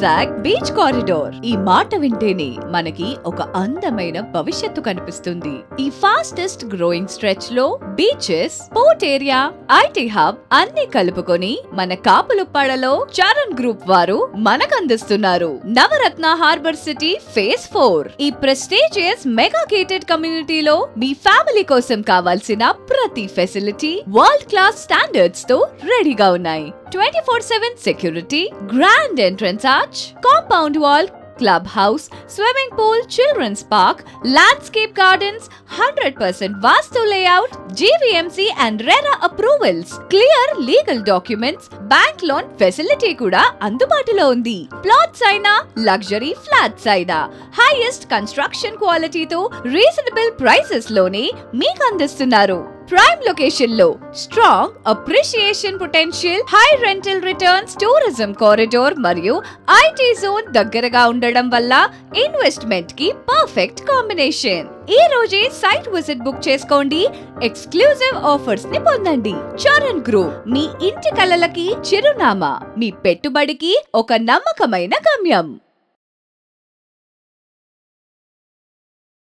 Vizag beach corridor. ఈ మాట వింటేనే మనకి ఒక అందమైన భవిష్యత్తు కనిపిస్తుంది. ఈ ఫాస్టెస్ట్ గ్రోయింగ్ స్ట్రెచ్ లో beaches, port area, IT hub అన్ని కలుపుకొని మన కాపులుప్పాడలో చరణ్ గ్రూప్ వారు మనకు అందిస్తున్నారు నవరత్న హార్బర్ సిటీ ఫేజ్ 4. ఈ ప్రెస్టీజియస్ మెగా గేటెడ్ కమ్యూనిటీలో మీ ఫ్యామిలీ కోసం కావాల్సిన ప్రతి ఫెసిలిటీ వరల్డ్ క్లాస్ స్టాండర్డ్స్ తో రెడీగా ఉన్నాయి. 24/7 security, grand entrance arch, compound wall, club house, swimming pool, children's park, landscape gardens, 100% Vastu layout, GVMC and RERA approvals, clear legal documents, bank loan facility కూడా అందుబాటులో ఉంది. ప్లాట్స్ అయినా, లగ్జరీ ఫ్లాట్స్ అయినా highest construction క్వాలిటీతో reasonable prices లోనే మీకు అందిస్తున్నారు. Prime location లో strong appreciation potential, high rental returns, tourism corridor మరియు ఐటీ జోన్ దగ్గరగా ఉండడం వల్ల ఇన్వెస్ట్మెంట్ కి పర్ఫెక్ట్ కాంబినేషన్. ఈ రోజే సైట్ విజిట్ బుక్ చేసుకోండి. ఎక్స్క్లూజివ్ ఆఫర్స్ ని పొందండి. చరణ్ గ్రూప్, మీ ఇంటి కలలకి చిరునామా, మీ పెట్టుబడికి ఒక నమ్మకమైన గమ్యం.